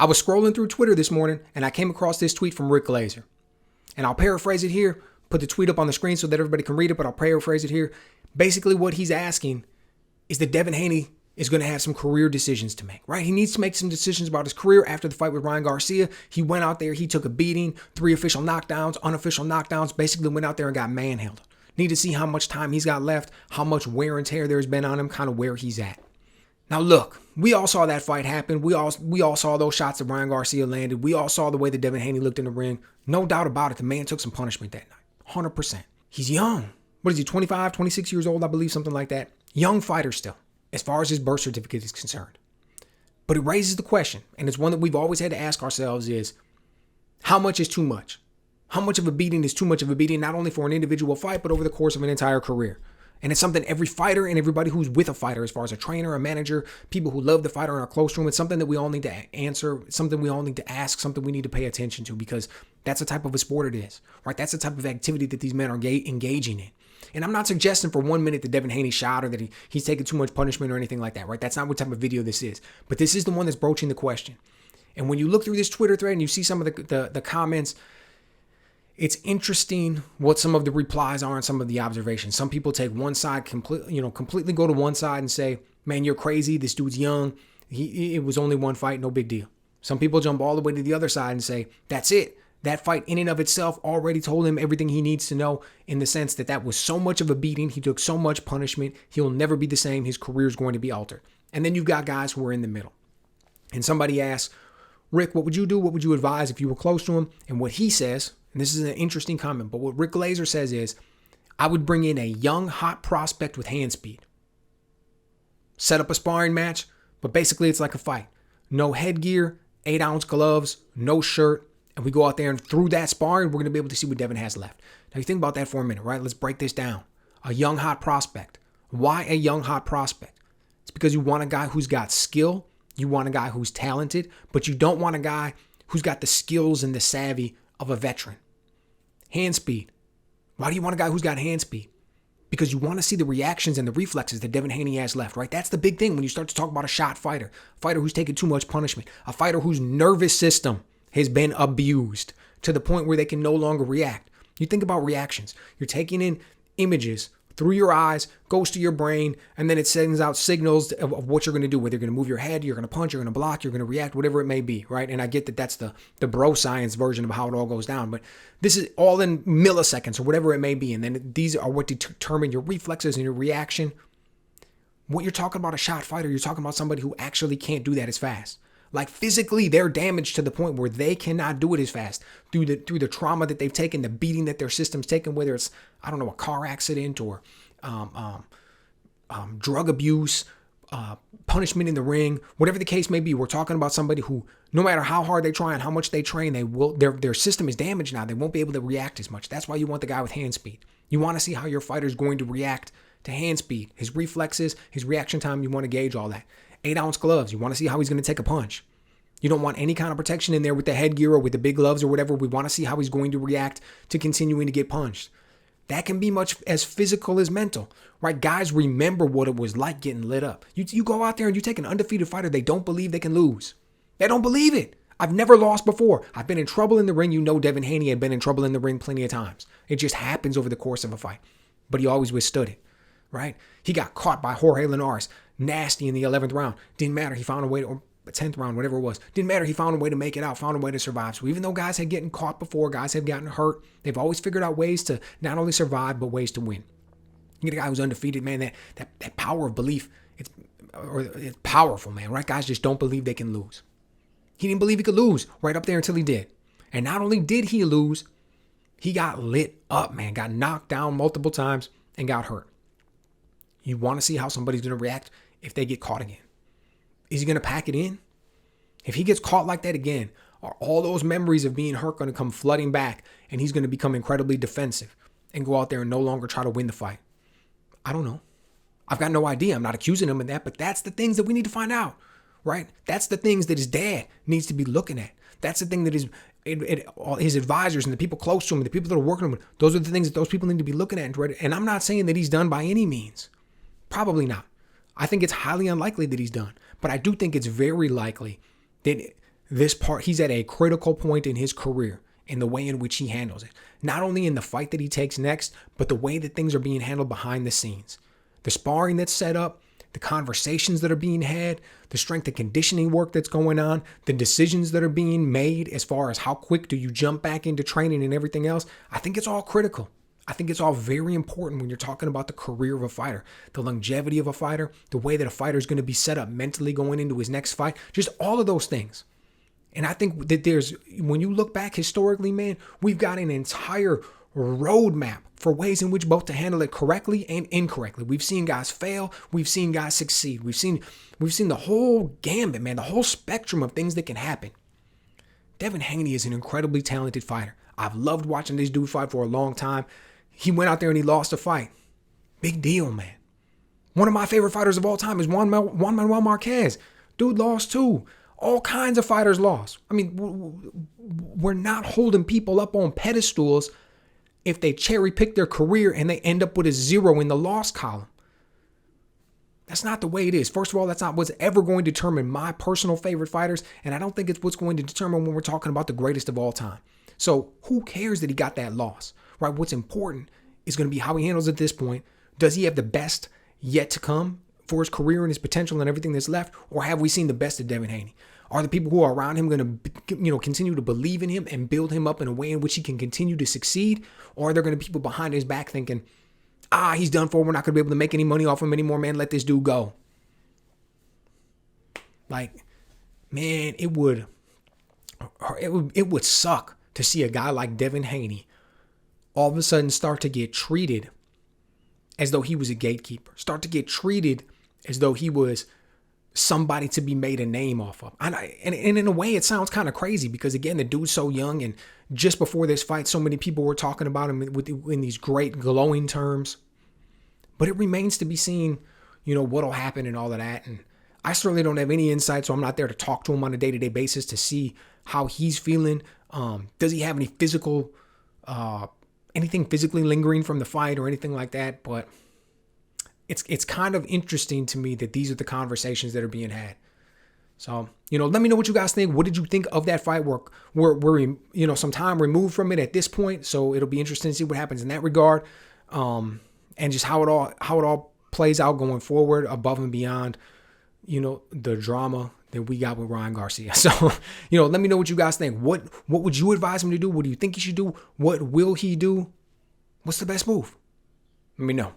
I was scrolling through Twitter this morning and I came across this tweet from Rick Glazer. And I'll paraphrase it here, put the tweet up on the screen so that everybody can read it, but I'll paraphrase it here. Basically what he's asking is that Devin Haney is going to have some career decisions to make, right? He needs to make some decisions about his career after the fight with Ryan Garcia. He went out there, he took a beating, 3 official knockdowns, unofficial knockdowns, basically went out there and got manhandled. Need to see how much time he's got left, how much wear and tear there's been on him, kind of where he's at. Now look, we all saw that fight happen. We all saw those shots that Ryan Garcia landed. We all saw the way that Devin Haney looked in the ring. No doubt about it, the man took some punishment that night, 100%. He's young. What is he, 25, 26 years old, I believe, something like that. Young fighter still, as far as his birth certificate is concerned. But it raises the question, and it's one that we've always had to ask ourselves is, how much is too much? How much of a beating is too much of a beating, not only for an individual fight, but over the course of an entire career? And it's something every fighter and everybody who's with a fighter, as far as a trainer, a manager, people who love the fighter in our close room, it's something that we all need to answer, something we all need to ask, something we need to pay attention to, because that's the type of a sport it is, right? That's the type of activity that these men are engaging in. And I'm not suggesting for 1 minute that Devin Haney shot or that he's taking too much punishment or anything like that, right? That's not what type of video this is. But this is the one that's broaching the question. And when you look through this Twitter thread and you see some of the comments, it's interesting what some of the replies are and some of the observations. Some people take one side, completely go to one side and say, man, you're crazy. This dude's young. It was only one fight. No big deal. Some people jump all the way to the other side and say, that's it. That fight in and of itself already told him everything he needs to know, in the sense that that was so much of a beating. He took so much punishment. He'll never be the same. His career is going to be altered. And then you've got guys who are in the middle. And somebody asks, Rick, what would you do? What would you advise if you were close to him? And what he says, and this is an interesting comment, but what Rick Glazer says is, I would bring in a young, hot prospect with hand speed. Set up a sparring match, but basically it's like a fight. No headgear, 8-ounce gloves, no shirt. And we go out there, and through that sparring, we're going to be able to see what Devin has left. Now, you think about that for a minute, right? Let's break this down. A young, hot prospect. Why a young, hot prospect? It's because you want a guy who's got skill. You want a guy who's talented, but you don't want a guy who's got the skills and the savvy of a veteran. Hand speed. Why do you want a guy who's got hand speed? Because you want to see the reactions and the reflexes that Devin Haney has left, right? That's the big thing when you start to talk about a shot fighter. A fighter who's taken too much punishment. A fighter whose nervous system has been abused to the point where they can no longer react. You think about reactions. You're taking in images through your eyes, goes to your brain, and then it sends out signals of what you're going to do, whether you're going to move your head, you're going to punch, you're going to block, you're going to react, whatever it may be, right? And I get that that's the bro science version of how it all goes down, but this is all in milliseconds or whatever it may be, and then these are what determine your reflexes and your reaction. What you're talking about a shot fighter, you're talking about somebody who actually can't do that as fast. Like physically, they're damaged to the point where they cannot do it as fast through the trauma that they've taken, the beating that their system's taken, whether it's, I don't know, a car accident or drug abuse, punishment in the ring, whatever the case may be. We're talking about somebody who, no matter how hard they try and how much they train, their system is damaged now. They won't be able to react as much. That's why you want the guy with hand speed. You want to see how your fighter is going to react to hand speed, his reflexes, his reaction time. You want to gauge all that. 8-ounce gloves. You want to see how he's going to take a punch. You don't want any kind of protection in there with the headgear or with the big gloves or whatever. We want to see how he's going to react to continuing to get punched. That can be much as physical as mental, right? Guys remember what it was like getting lit up. You go out there and you take an undefeated fighter, they don't believe they can lose. They don't believe it. I've never lost before. I've been in trouble in the ring. You know Devin Haney had been in trouble in the ring plenty of times. It just happens over the course of a fight. But he always withstood it, right? He got caught by Jorge Linares. Nasty in the 11th round. Didn't matter. He found a way to, or 10th round, whatever it was. Didn't matter. He found a way to make it out, found a way to survive. So even though guys had gotten caught before, guys have gotten hurt, they've always figured out ways to not only survive, but ways to win. You get a guy who's undefeated, man, that power of belief, it's powerful, man, right? Guys just don't believe they can lose. He didn't believe he could lose right up there until he did. And not only did he lose, he got lit up, man, got knocked down multiple times and got hurt. You want to see how somebody's going to react if they get caught again. Is he going to pack it in? If he gets caught like that again, are all those memories of being hurt going to come flooding back and he's going to become incredibly defensive and go out there and no longer try to win the fight? I don't know. I've got no idea. I'm not accusing him of that, but that's the things that we need to find out, right? That's the things that his dad needs to be looking at. That's the thing that his advisors and the people close to him, and the people that are working with him, those are the things that those people need to be looking at. And I'm not saying that he's done by any means. Probably not. I think it's highly unlikely that he's done. But I do think it's very likely that he's at a critical point in his career in the way in which he handles it. Not only in the fight that he takes next, but the way that things are being handled behind the scenes. The sparring that's set up, the conversations that are being had, the strength and conditioning work that's going on, the decisions that are being made as far as how quick do you jump back into training and everything else. I think it's all critical. I think it's all very important when you're talking about the career of a fighter, the longevity of a fighter, the way that a fighter is going to be set up mentally going into his next fight, just all of those things. And I think that when you look back historically, man, we've got an entire roadmap for ways in which both to handle it correctly and incorrectly. We've seen guys fail. We've seen guys succeed. We've seen the whole gambit, man, the whole spectrum of things that can happen. Devin Haney is an incredibly talented fighter. I've loved watching this dude fight for a long time. He went out there and he lost a fight. Big deal, man. One of my favorite fighters of all time is Juan Manuel Marquez. Dude lost too. All kinds of fighters lost. I mean, we're not holding people up on pedestals if they cherry pick their career and they end up with a 0 in the loss column. That's not the way it is. First of all, that's not what's ever going to determine my personal favorite fighters, and I don't think it's what's going to determine when we're talking about the greatest of all time. So who cares that he got that loss, right? What's important is going to be how he handles it at this point. Does he have the best yet to come for his career and his potential and everything that's left, or have we seen the best of Devin Haney? Are the people who are around him going to, continue to believe in him and build him up in a way in which he can continue to succeed? Or are there going to be people behind his back thinking, he's done for. We're not going to be able to make any money off him anymore, man. Let this dude go. Like, man, it would suck to see a guy like Devin Haney all of a sudden start to get treated as though he was a gatekeeper. Start to get treated as though he was somebody to be made a name off of. And in a way, it sounds kind of crazy because, again, the dude's so young, and just before this fight, so many people were talking about him in these great glowing terms. But it remains to be seen, what'll happen and all of that. And I certainly don't have any insight, so I'm not there to talk to him on a day-to-day basis to see how he's feeling. Does he have any anything physically lingering from the fight or anything like that? But it's kind of interesting to me that these are the conversations that are being had. So, let me know what you guys think. What did you think of that fight? We're some time removed from it at this point, so it'll be interesting to see what happens in that regard, and just how it all plays out going forward, above and beyond, the drama that we got with Ryan Garcia. So, let me know what you guys think. What would you advise him to do? What do you think he should do? What will he do? What's the best move? Let me know.